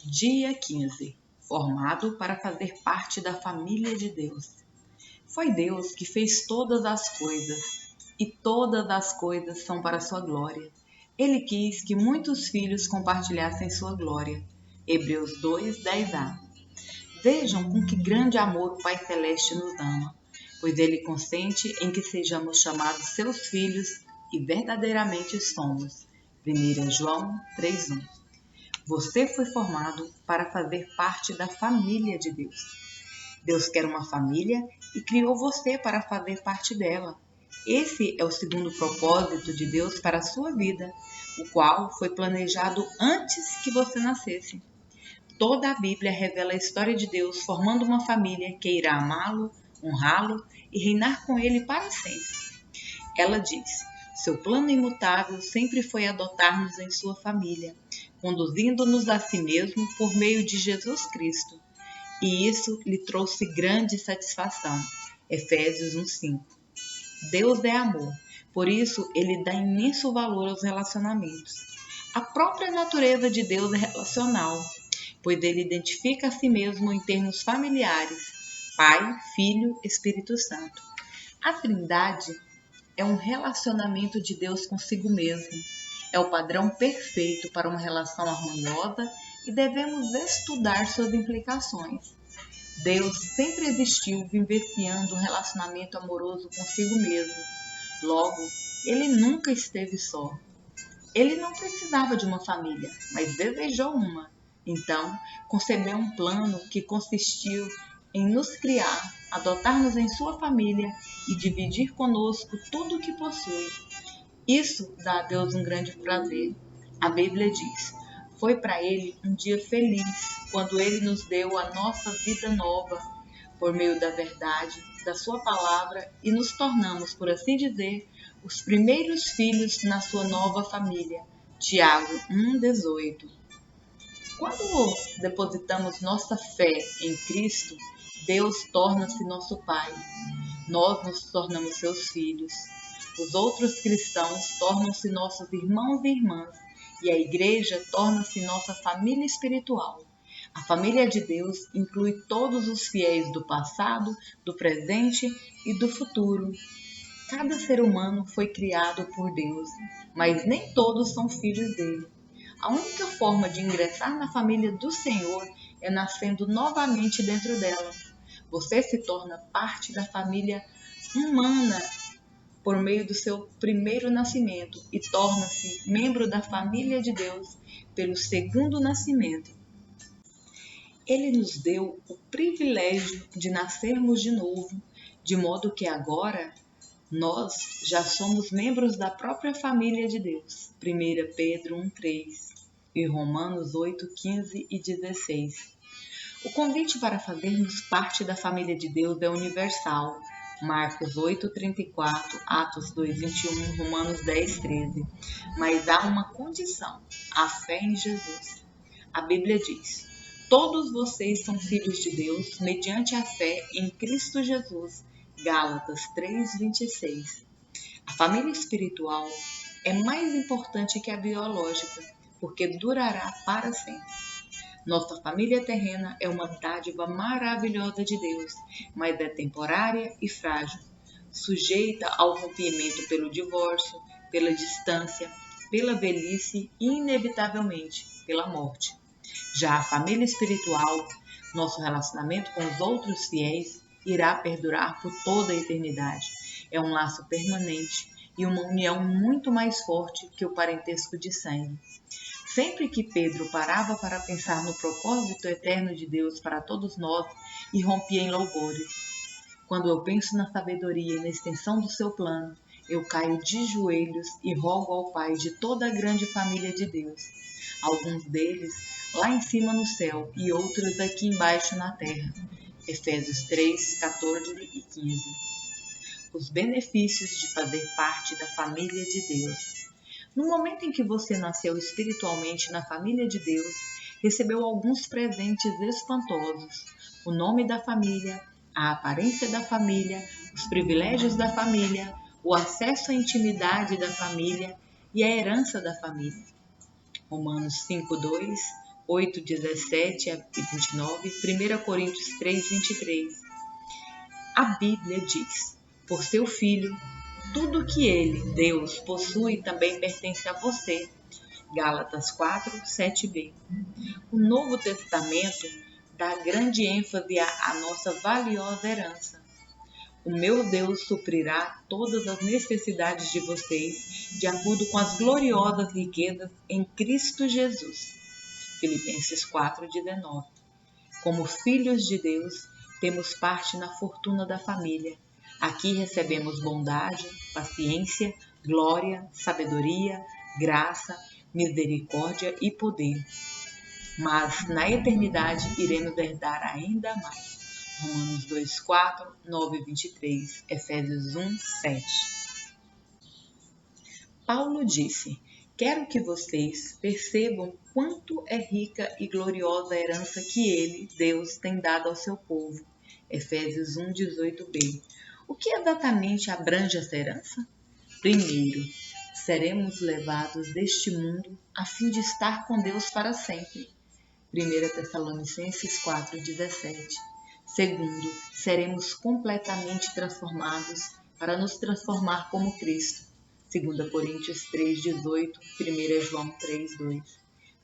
Dia 15. Formado para fazer parte da família de Deus. Foi Deus que fez todas as coisas, e todas as coisas são para sua glória. Ele quis que muitos filhos compartilhassem sua glória. Hebreus 2, 10a. Vejam com que grande amor o Pai Celeste nos ama, pois Ele consente em que sejamos chamados seus filhos e verdadeiramente somos. 1 João 3:1. Você foi formado para fazer parte da família de Deus. Deus quer uma família e criou você para fazer parte dela. Esse é o segundo propósito de Deus para a sua vida, o qual foi planejado antes que você nascesse. Toda a Bíblia revela a história de Deus formando uma família que irá amá-lo, honrá-lo e reinar com ele para sempre. Ela diz: seu plano imutável sempre foi adotar-nos em sua família, conduzindo-nos a si mesmo por meio de Jesus Cristo. E isso lhe trouxe grande satisfação. Efésios 1:5. Deus é amor, por isso ele dá imenso valor aos relacionamentos. A própria natureza de Deus é relacional, pois ele identifica a si mesmo em termos familiares: Pai, Filho, Espírito Santo. A Trindade é um relacionamento de Deus consigo mesmo. É o padrão perfeito para uma relação harmoniosa e devemos estudar suas implicações. Deus sempre existiu vivenciando um relacionamento amoroso consigo mesmo. Logo, ele nunca esteve só. Ele não precisava de uma família, mas desejou uma. Então, concebeu um plano que consistiu em nos criar, adotar-nos em sua família e dividir conosco tudo o que possui. Isso dá a Deus um grande prazer. A Bíblia diz: foi para ele um dia feliz quando ele nos deu a nossa vida nova por meio da verdade, da sua palavra, e nos tornamos, por assim dizer, os primeiros filhos na sua nova família. Tiago 1,18. Quando depositamos nossa fé em Cristo, Deus torna-se nosso Pai. Nós nos tornamos seus filhos. Os outros cristãos tornam-se nossos irmãos e irmãs, e a igreja torna-se nossa família espiritual. A família de Deus inclui todos os fiéis do passado, do presente e do futuro. Cada ser humano foi criado por Deus, mas nem todos são filhos dele. A única forma de ingressar na família do Senhor é nascendo novamente dentro dela. Você se torna parte da família humana por meio do seu primeiro nascimento e torna-se membro da família de Deus pelo segundo nascimento. Ele nos deu o privilégio de nascermos de novo, de modo que agora nós já somos membros da própria família de Deus. 1 Pedro 1,3 e Romanos 8,15 e 16. O convite para fazermos parte da família de Deus é universal. Marcos 8,34, Atos 2,21, Romanos 10,13. Mas há uma condição: a fé em Jesus. A Bíblia diz: todos vocês são filhos de Deus mediante a fé em Cristo Jesus. Gálatas 3,26. A família espiritual é mais importante que a biológica, porque durará para sempre. Nossa família terrena é uma dádiva maravilhosa de Deus, mas é temporária e frágil, sujeita ao rompimento pelo divórcio, pela distância, pela velhice e, inevitavelmente, pela morte. Já a família espiritual, nosso relacionamento com os outros fiéis, irá perdurar por toda a eternidade. É um laço permanente e uma união muito mais forte que o parentesco de sangue. Sempre que Pedro parava para pensar no propósito eterno de Deus para todos nós, irrompia em louvores. Quando eu penso na sabedoria e na extensão do seu plano, eu caio de joelhos e rogo ao Pai de toda a grande família de Deus. Alguns deles lá em cima no céu e outros aqui embaixo na terra. Efésios 3, 14 e 15. Os benefícios de fazer parte da família de Deus. No momento em que você nasceu espiritualmente na família de Deus, recebeu alguns presentes espantosos: o nome da família, a aparência da família, os privilégios da família, o acesso à intimidade da família e a herança da família. Romanos 5:2, 8:17 e 29, 1 Coríntios 3:23. A Bíblia diz: por seu Filho, tudo que ele, Deus, possui também pertence a você. Gálatas 4:7b. O Novo Testamento dá grande ênfase à nossa valiosa herança. O meu Deus suprirá todas as necessidades de vocês, de acordo com as gloriosas riquezas em Cristo Jesus. Filipenses 4:19. Como filhos de Deus, temos parte na fortuna da família. Aqui recebemos bondade, paciência, glória, sabedoria, graça, misericórdia e poder. Mas na eternidade iremos herdar ainda mais. Romanos 2:4, 9:23, Efésios 1:7. Paulo disse: quero que vocês percebam quanto é rica e gloriosa a herança que ele, Deus, tem dado ao seu povo. Efésios 1:18b. O que exatamente abrange essa herança? Primeiro, seremos levados deste mundo a fim de estar com Deus para sempre. 1 Tessalonicenses 4:17. Segundo, seremos completamente transformados para nos transformar como Cristo. 2 Coríntios 3:18, 1 João 3:2.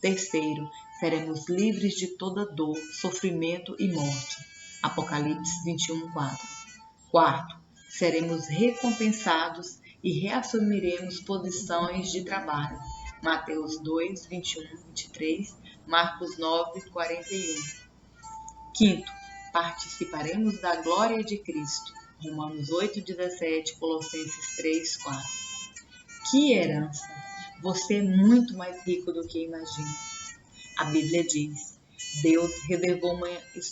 Terceiro, seremos livres de toda dor, sofrimento e morte. Apocalipse 21:4. Quarto, seremos recompensados e reassumiremos posições de trabalho. Mateus 2:21-23, Marcos 9:41. Quinto, participaremos da glória de Cristo. Romanos 8:17, Colossenses 3:4. Que herança! Você é muito mais rico do que imagina. A Bíblia diz: Deus reservou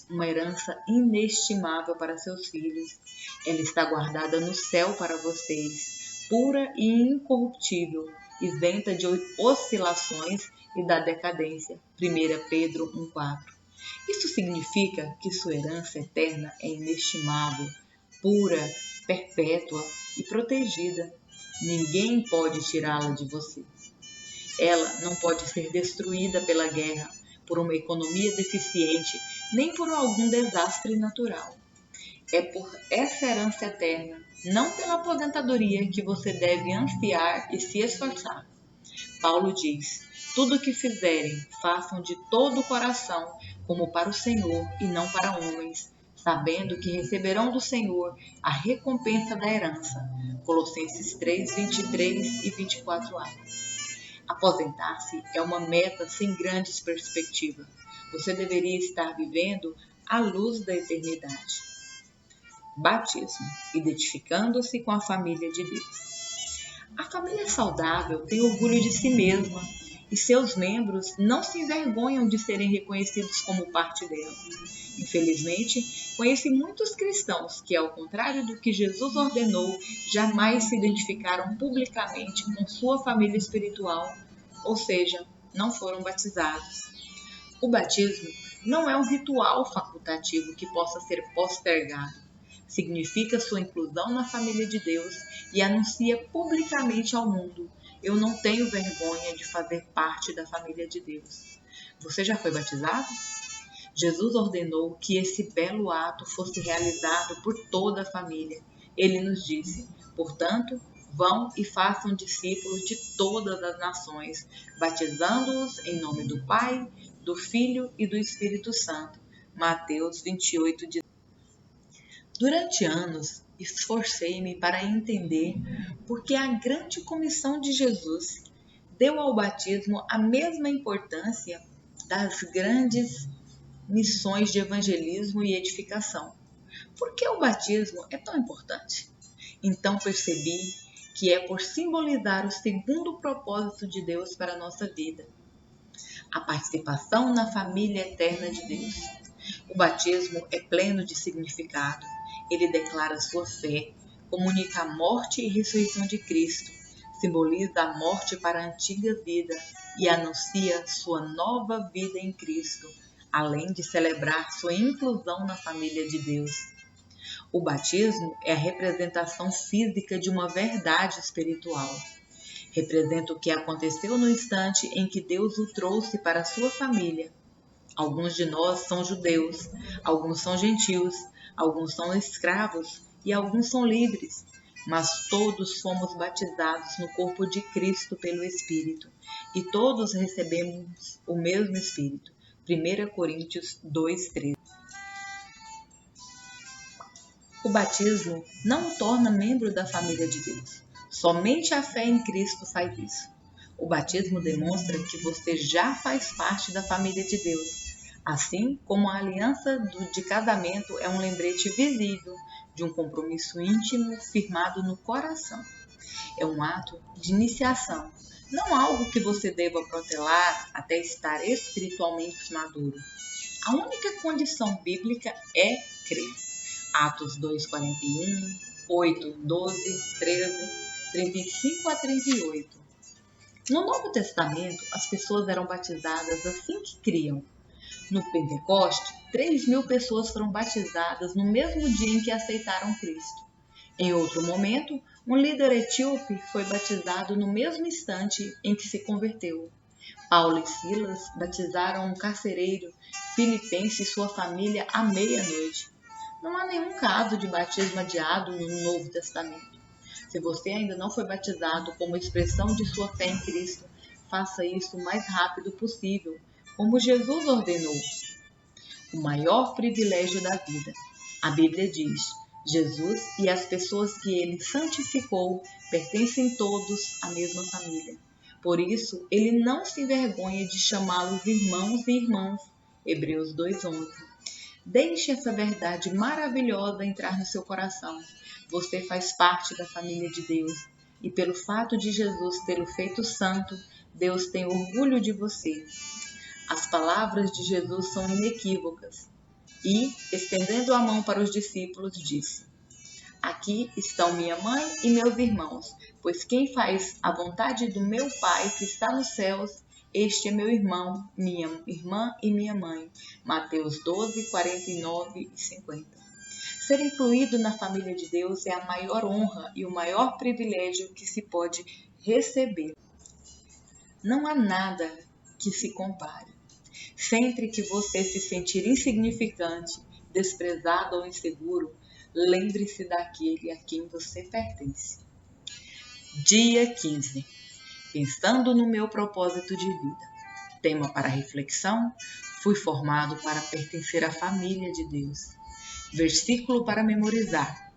uma herança inestimável para seus filhos. Ela está guardada no céu para vocês, pura e incorruptível, isenta de oscilações e da decadência. 1 Pedro 1:4. Isso significa que sua herança eterna é inestimável, pura, perpétua e protegida. Ninguém pode tirá-la de você. Ela não pode ser destruída pela guerra, por uma economia deficiente, nem por algum desastre natural. É por essa herança eterna, não pela aposentadoria, que você deve ansiar e se esforçar. Paulo diz: tudo o que fizerem, façam de todo o coração, como para o Senhor e não para homens, sabendo que receberão do Senhor a recompensa da herança. Colossenses 3:23 e 24a. Aposentar-se é uma meta sem grandes perspectivas. Você deveria estar vivendo à luz da eternidade. Batismo, identificando-se com a família de Deus. A família saudável tem orgulho de si mesma e seus membros não se envergonham de serem reconhecidos como parte dela. Infelizmente, conheci muitos cristãos que, ao contrário do que Jesus ordenou, jamais se identificaram publicamente com sua família espiritual, ou seja, não foram batizados. O batismo não é um ritual facultativo que possa ser postergado. Significa sua inclusão na família de Deus e anuncia publicamente ao mundo: eu não tenho vergonha de fazer parte da família de Deus. Você já foi batizado? Jesus ordenou que esse belo ato fosse realizado por toda a família. Ele nos disse: portanto, vão e façam discípulos de todas as nações, batizando-os em nome do Pai, do Filho e do Espírito Santo. Mateus 28:18. Durante anos, esforcei-me para entender por que a grande comissão de Jesus deu ao batismo a mesma importância das grandes missões de evangelismo e edificação. Por que o batismo é tão importante? Então percebi que é por simbolizar o segundo propósito de Deus para a nossa vida: a participação na família eterna de Deus. O batismo é pleno de significado. Ele declara sua fé, comunica a morte e ressurreição de Cristo, simboliza a morte para a antiga vida e anuncia sua nova vida em Cristo, além de celebrar sua inclusão na família de Deus. O batismo é a representação física de uma verdade espiritual. Representa o que aconteceu no instante em que Deus o trouxe para a sua família. Alguns de nós são judeus, alguns são gentios, alguns são escravos e alguns são livres, mas todos fomos batizados no corpo de Cristo pelo Espírito e todos recebemos o mesmo Espírito. 1 Coríntios 2:13. O batismo não o torna membro da família de Deus. Somente a fé em Cristo faz isso. O batismo demonstra que você já faz parte da família de Deus, assim como a aliança de casamento é um lembrete visível de um compromisso íntimo firmado no coração. É um ato de iniciação, não algo que você deva protelar até estar espiritualmente maduro. A única condição bíblica é crer. Atos 2:41, 8, 12, 13, 35 a 38. No Novo Testamento, as pessoas eram batizadas assim que criam. No Pentecoste, 3.000 pessoas foram batizadas no mesmo dia em que aceitaram Cristo. Em outro momento, um líder etíope foi batizado no mesmo instante em que se converteu. Paulo e Silas batizaram um carcereiro filipense e sua família à meia-noite. Não há nenhum caso de batismo adiado no Novo Testamento. Se você ainda não foi batizado como expressão de sua fé em Cristo, faça isso o mais rápido possível, como Jesus ordenou. O maior privilégio da vida. A Bíblia diz: Jesus e as pessoas que ele santificou pertencem todos à mesma família. Por isso, ele não se envergonha de chamá-los irmãos e irmãs. Hebreus 2:11. Deixe essa verdade maravilhosa entrar no seu coração. Você faz parte da família de Deus. E pelo fato de Jesus ter o feito santo, Deus tem orgulho de você. As palavras de Jesus são inequívocas. E, estendendo a mão para os discípulos, disse: Aqui estão minha mãe e meus irmãos, pois quem faz a vontade do meu Pai que está nos céus, este é meu irmão, minha irmã e minha mãe. Mateus 12, 49 e 50. Ser incluído na família de Deus é a maior honra e o maior privilégio que se pode receber. Não há nada que se compare. Sempre que você se sentir insignificante, desprezado ou inseguro, lembre-se daquele a quem você pertence. Dia 15. Pensando no meu propósito de vida. Tema para reflexão: fui formado para pertencer à família de Deus. Versículo para memorizar.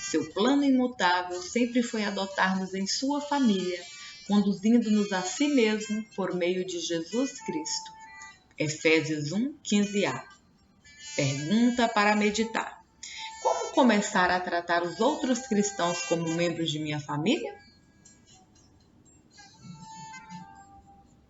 Seu plano imutável sempre foi adotar-nos em sua família, conduzindo-nos a si mesmo por meio de Jesus Cristo. Efésios 1:15a. Pergunta para meditar: como começar a tratar os outros cristãos como membros de minha família?